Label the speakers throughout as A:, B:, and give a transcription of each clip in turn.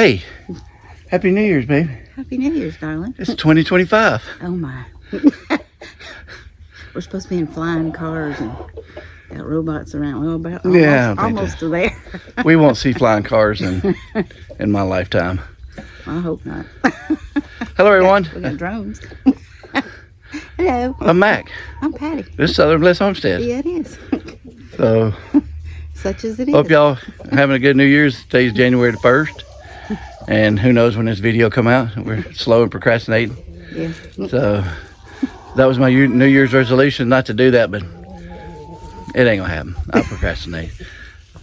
A: Hey, Happy New Year's, babe.
B: Happy New Year's, darling.
A: It's 2025.
B: Oh my. We're supposed to be in flying cars and got robots around. Well, about almost to there.
A: We won't see flying cars in my lifetime.
B: I hope not.
A: Hello, everyone.
B: We got drones. Hello.
A: I'm Mac.
B: I'm Patty.
A: This is Southern Blessed Homestead.
B: Yeah, it is.
A: So,
B: such as it is.
A: hope y'all having a good New Year's. Today's January the 1st. And who knows when this video come out. We're slow and procrastinating.
B: Yeah.
A: So, that was my New Year's resolution, not to do that, but it ain't gonna happen. I'll procrastinate.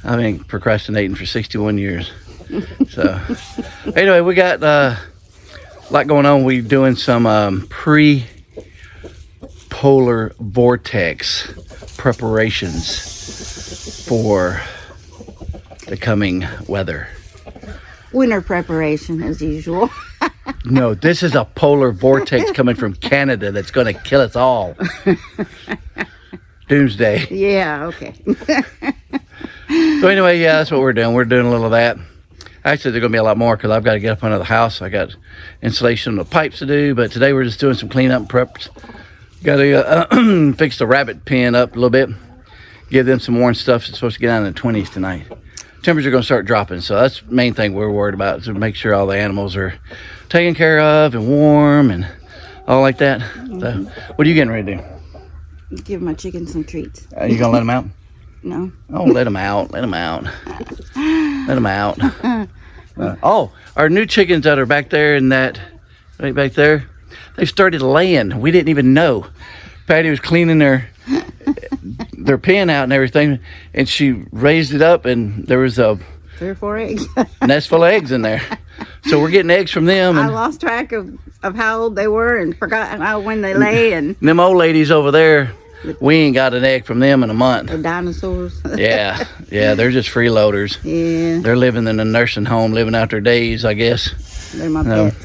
A: I've been procrastinating for 61 years. So, anyway, we got a lot going on. We're doing some pre-polar vortex preparations for the coming weather.
B: Winter preparation, as usual.
A: No, this is a polar vortex coming from Canada that's going to kill us all. Doomsday.
B: Yeah, okay.
A: So anyway, yeah, that's what we're doing. We're doing a little of that. Actually, there's going to be a lot more because I've got to get up under the house. I got installation of the pipes to do, but today we're just doing some cleanup and preps. Got to fix the rabbit pen up a little bit. Give them some more stuff. It's supposed to get down in the 20s tonight. Temperatures are going to start dropping, so that's the main thing we're worried about, is to make sure all the animals are taken care of and warm and all like that. So, what are you getting ready to do?
B: Give my chickens some treats.
A: Are you going to let them out?
B: No.
A: Oh, let them out. Let them out. Let them out. Oh, our new chickens that are back there and that, right back there, they started laying. We didn't even know. Patty was cleaning their pen out and everything, and she raised it up, and there was a
B: 3 or 4 eggs.
A: nest full of eggs in there. So we're getting eggs from them.
B: I
A: And
B: lost track of how old they were and forgot when they lay, and
A: them old ladies over there, we ain't got an egg from them in a month.
B: the dinosaurs.
A: Yeah, they're just freeloaders.
B: Yeah,
A: They're living in a nursing home, living out their days, I guess.
B: they're my pets.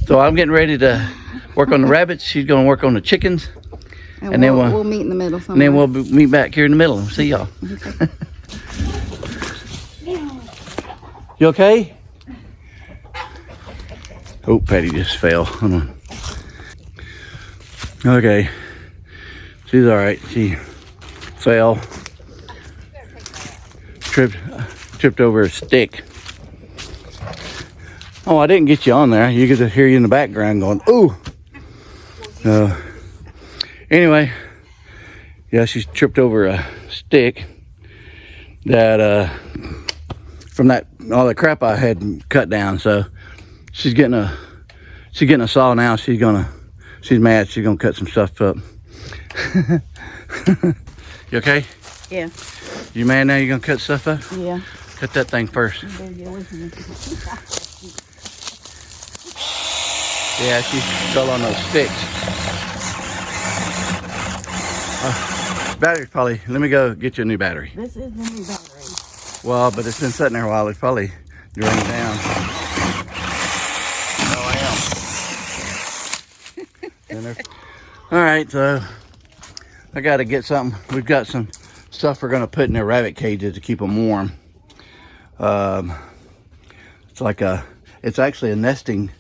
A: So I'm getting ready to work on the rabbits. She's going to work on the chickens.
B: And then we'll meet in the middle somewhere.
A: And then we'll meet back here in the middle and see y'all.
B: Okay.
A: You okay? Oh, Patty just fell. Hold on. Okay. She's all right. She fell. Tripped over a stick. Oh, I didn't get you on there. You could hear you in the background going, ooh. Anyway, yeah, she's tripped over a stick that from all the crap I had cut down. So she's getting a saw now. She's mad. She's gonna cut some stuff up. You okay?
B: Yeah.
A: You mad now? You gonna cut stuff up?
B: Yeah.
A: Cut that thing first. Yeah, she fell on those sticks. Battery's probably, let me go get you a new battery.
B: This is the new battery.
A: Well, but it's been sitting there a while. It's probably drained down. Oh, I am. All right, so I got to get something. We've got some stuff we're going to put in their rabbit cages to keep them warm. It's actually a nesting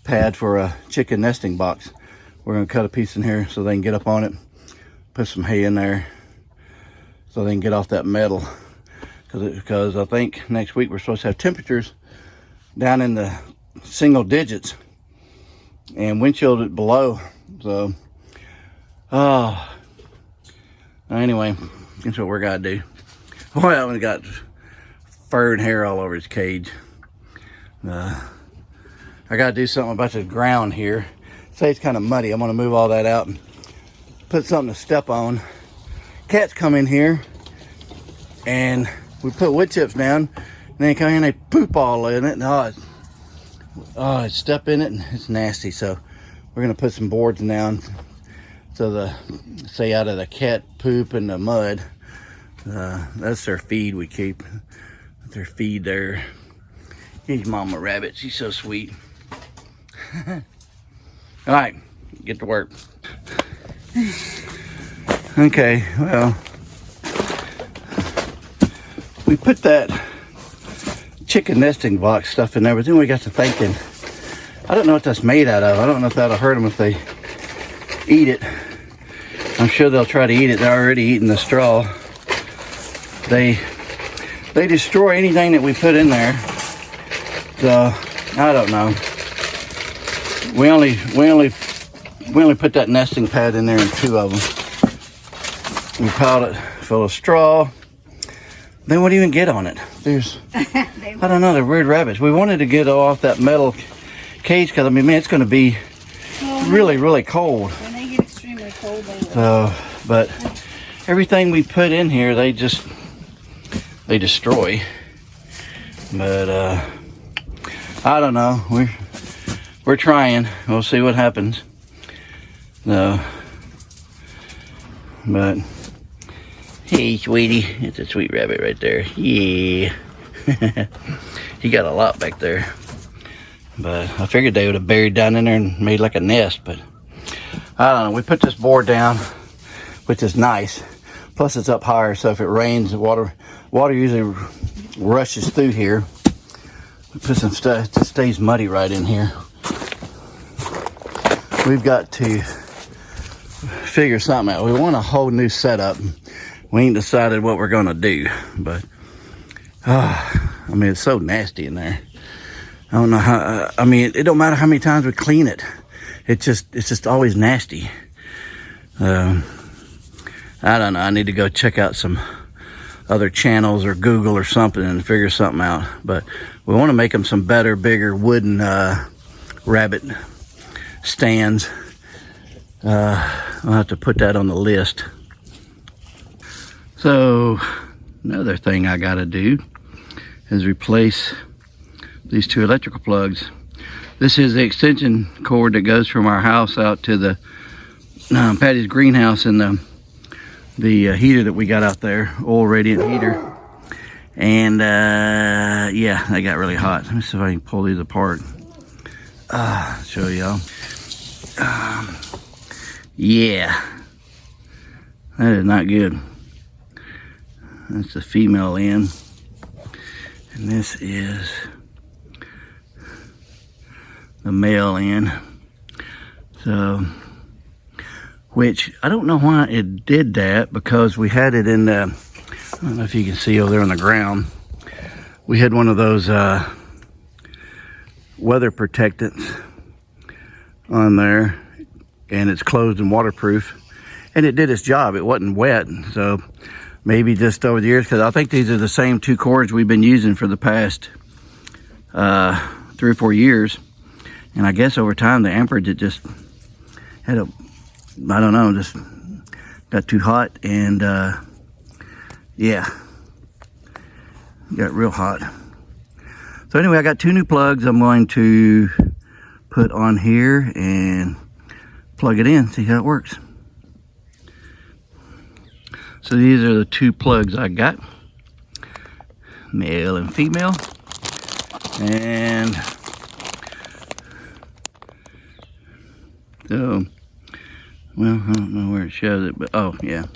A: pad for a chicken nesting box. We're going to cut a piece in here so they can get up on it. Put some hay in there so they can get off that metal, because I think next week we're supposed to have temperatures down in the single digits and wind chill below. So anyway, that's what we're gonna do. Well, we got fur and hair all over his cage. I gotta do something about the ground here. Say it's kind of muddy. I'm gonna move all that out and put something to step on. Cats come in here and we put wood chips down, and they come in and they poop all in it, and I step in it and it's nasty. So we're gonna put some boards down so stay out of the cat poop and the mud. That's their feed we keep. Their feed there. He's Mama Rabbit. She's so sweet. All right, get to work. Okay, well, we put that chicken nesting box stuff in there, but then we got to thinking, I don't know what that's made out of. I don't know if that'll hurt them if they eat it. I'm sure they'll try to eat it. They're already eating the straw. They destroy anything that we put in there. So I don't know. We only put that nesting pad in there and 2 of them. We piled it full of straw. They won't even get on it. There's, I don't know, they're weird rabbits. We wanted to get off that metal cage because, I mean, man, it's going to be really, really cold.
B: When they get extremely cold, they will.
A: So, but everything we put in here, they destroy. But I don't know. We're trying. We'll see what happens. No, but hey, sweetie, it's a sweet rabbit right there. Yeah, he got a lot back there. But I figured they would have buried down in there and made like a nest. But I don't know. We put this board down, which is nice. Plus, it's up higher, so if it rains, water usually rushes through here. We put some stuff. It just stays muddy right in here. We've got to figure something out. We want a whole new setup. We ain't decided what we're gonna do, but I mean, it's so nasty in there. I don't know how. I mean, it don't matter how many times we clean it. It's just always nasty. I don't know. I need to go check out some other channels or Google or something and figure something out. But we want to make them some better, bigger wooden rabbit stands. I'll have to put that on the list. So another thing I gotta do is replace these 2 electrical plugs. This is the extension cord that goes from our house out to the Patty's greenhouse and the heater that we got out there, oil radiant heater. And yeah, they got really hot. Let me see if I can pull these apart. Show y'all. Yeah, that is not good. That's the female end, and this is the male end. So, which I don't know why it did that, because we had it in the, I don't know if you can see over there on the ground. We had one of those weather protectants on there, and it's closed and waterproof, and it did its job. It wasn't wet, so maybe just over the years, because I think these are the same 2 cords we've been using for the past 3 or 4 years, and I guess over time the amperage, it just had a, I don't know, just got too hot, and yeah, got real hot. So anyway, I got 2 new plugs I'm going to put on here and plug it in, see how it works. So these are the 2 plugs I got, male and female. And so, well, I don't know where it shows it, but oh yeah,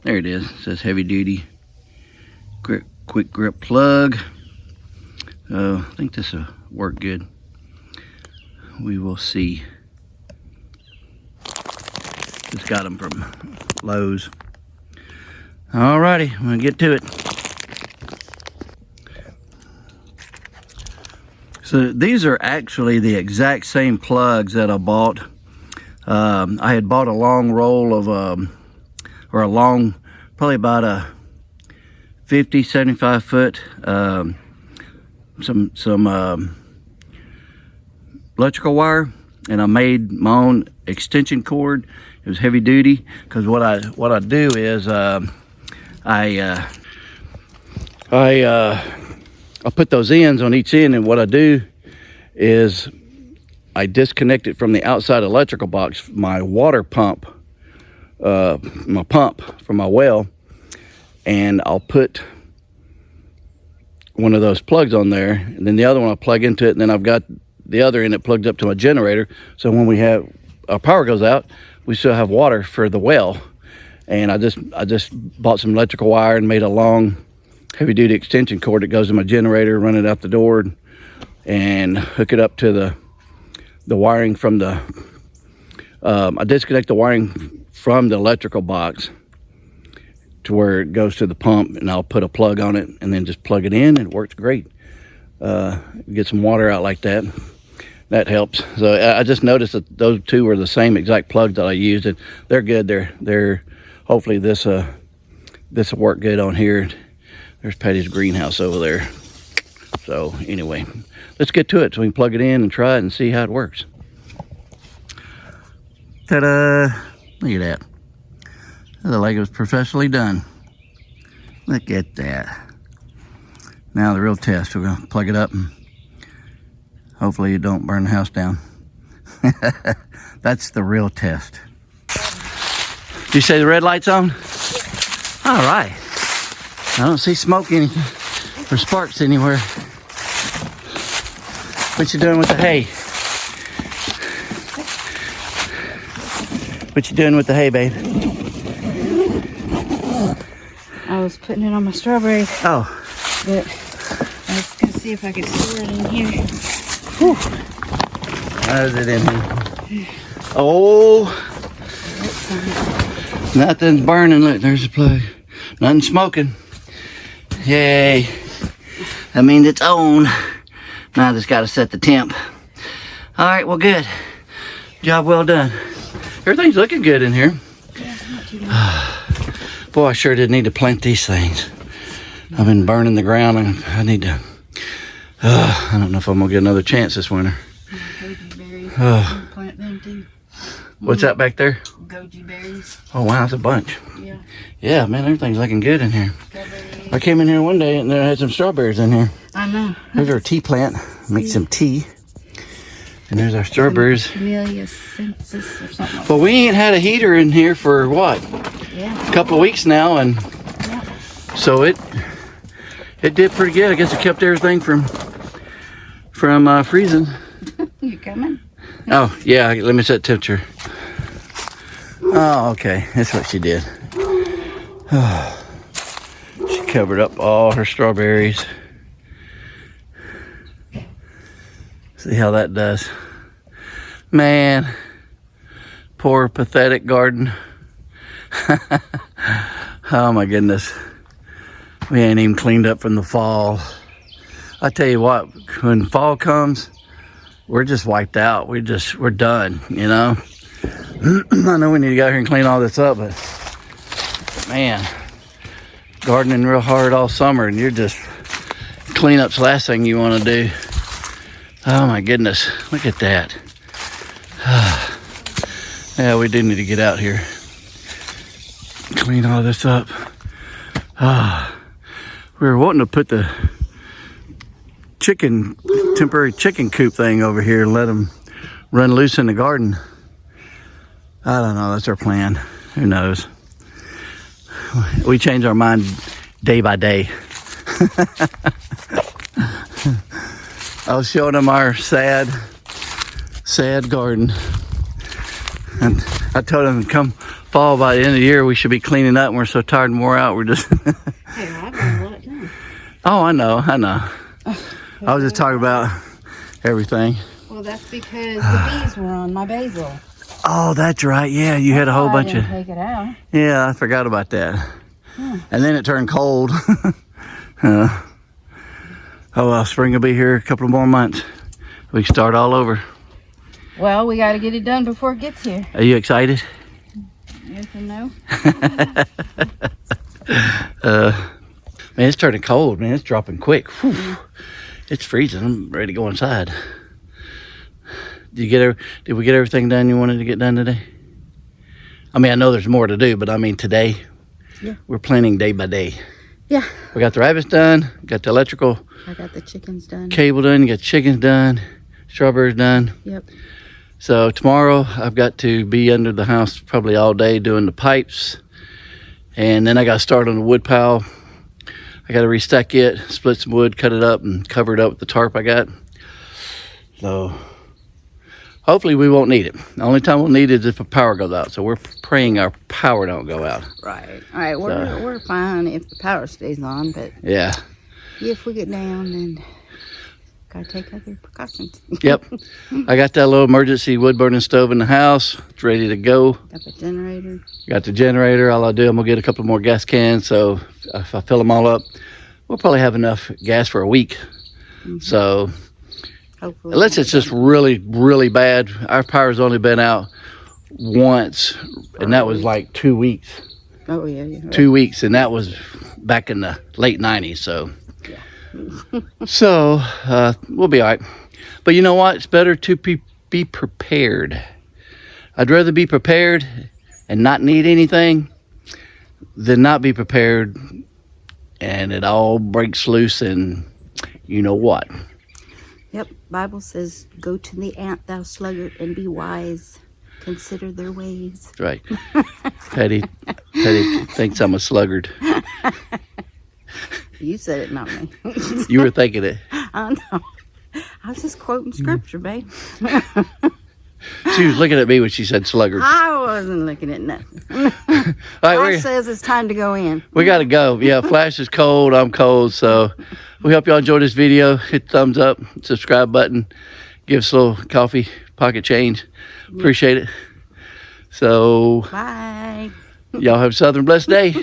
A: there it is. It says heavy duty quick grip plug. So I think this will work good. We will see. Just got them from Lowe's. Alrighty, I'm gonna get to it. So these are actually the exact same plugs that I bought. I had bought a long roll of, or a long, probably about a 50, 75 foot, some electrical wire, and I made my own extension cord. It was heavy duty, because what I do is I put those ends on each end, and what I do is I disconnect it from the outside electrical box, my water pump, my pump from my well, and I'll put one of those plugs on there, and then the other one I'll plug into it, and then I've got the other end that plugs up to my generator, so when our power goes out, we still have water for the well. And I just bought some electrical wire and made a long heavy duty extension cord that goes to my generator, run it out the door, and hook it up to the wiring from the, I disconnect the wiring from the electrical box to where it goes to the pump, and I'll put a plug on it and then just plug it in, and it works great. Get some water out like that. That helps. So I just noticed that those two were the same exact plugs that I used, and they're good. They're hopefully this will work good on here. There's Patty's greenhouse over there. So anyway, let's get to it so we can plug it in and try it and see how it works. Ta-da! Look at that. That looked like it was professionally done. Look at that. Now the real test. We're gonna plug it up and hopefully you don't burn the house down. That's the real test. Did you say the red light's on? All right. I don't see smoke or sparks anywhere. What you doing with the hay? What you doing with the hay, babe?
B: I was putting it on my strawberries.
A: Oh.
B: But I was gonna see if I could store it in here. Whew.
A: How's it in here? Oh. Nothing's burning. Look, there's a plug. Nothing smoking. Yay. That means it's on. Now I just got to set the temp. All right, well, good. Job well done. Everything's looking good in here.
B: Yeah, not too bad.
A: Boy, I sure did need to plant these things. I've been burning the ground, and I need to. I don't know if I'm going to get another chance this winter.
B: Goji berries. Plant them too.
A: What's that back there?
B: Goji berries.
A: Oh, wow, that's a bunch.
B: Yeah.
A: Yeah, man, everything's looking good in here.
B: Strawberries.
A: I came in here one day and there had some strawberries in here.
B: I know.
A: There's our tea plant. Make some tea. And there's our strawberries.
B: Camellia census or something like
A: Well, we ain't had a heater in here for what?
B: Yeah.
A: A couple of weeks now, and so it did pretty good. I guess it kept everything from freezing.
B: You coming?
A: Oh, yeah, let me set temperature. Oh, okay, that's what she did. She covered up all her strawberries. See how that does. Man, poor pathetic garden. Oh my goodness. We ain't even cleaned up from the fall. I tell you what, when fall comes, we're just wiped out. We're done, you know? I know we need to go out here and clean all this up, but man, gardening real hard all summer, and you're just, cleanup's the last thing you want to do. Oh my goodness, look at that. Yeah, we do need to get out here. Clean all this up. We were wanting to put the temporary chicken coop thing over here and let them run loose in the garden. I don't know, that's our plan. Who knows? We change our mind day by day. I was showing them our sad garden. And I told them come fall by the end of the year we should be cleaning up, and we're so tired and wore out. We're just
B: Hey, I've got a lot done.
A: Oh, I know. I was just talking about everything.
B: Well, that's because the bees were on my basil.
A: Oh, that's right. Yeah, you had a whole bunch of.
B: Take it out.
A: Yeah, I forgot about that. And then it turned cold. Oh well, spring will be here a couple more months. We can start all over.
B: Well, we got to get it done before it gets here.
A: Are you excited?
B: Yes and no.
A: Man, it's turning cold, man. It's dropping quick. Whew. It's freezing. I'm ready to go inside. Did we get everything done you wanted to get done today? I mean, I know there's more to do, but I mean today, we're planning day by day.
B: Yeah.
A: We got the rabbits done, got the electrical
B: I got the chickens done.
A: cable done, you got chickens done, strawberries done.
B: Yep.
A: So tomorrow I've got to be under the house probably all day doing the pipes. And then I got to start on the wood pile. I got to restack it, split some wood, cut it up, and cover it up with the tarp I got. So, hopefully we won't need it. The only time we'll need it is if the power goes out. So we're praying our power don't go out.
B: Right. All right. We're fine if the power stays on, but
A: yeah,
B: if we get down, then gotta take other precautions.
A: Yep. I got that little emergency wood burning stove in the house. It's ready to go.
B: Got the generator.
A: Got the generator. All I'll do, I'm gonna get a couple more gas cans. So if I fill them all up, we'll probably have enough gas for a week. So
B: hopefully,
A: unless it's just really, really bad. Our power's only been out once, and that was like 2 weeks.
B: Oh yeah, yeah.
A: 2 weeks, and that was back in the late 90s. So. So we'll be all right. But you know what? It's better to be prepared. I'd rather be prepared and not need anything than not be prepared and it all breaks loose and you know what.
B: Yep. Bible says, "Go to the ant, thou sluggard, and be wise. Consider their ways."
A: That's right. Petty thinks I'm a sluggard.
B: You said it, not me.
A: You were thinking it.
B: I know. I was just quoting scripture, babe.
A: She was looking at me when she said sluggard.
B: I wasn't looking at nothing.
A: All right,
B: Flash says it's time to go in.
A: We got to go. Yeah, Flash is cold. I'm cold. So we hope y'all enjoy this video. Hit the thumbs up, subscribe button. Give us a little coffee, pocket change. Appreciate it. So
B: bye.
A: Y'all have a Southern blessed day.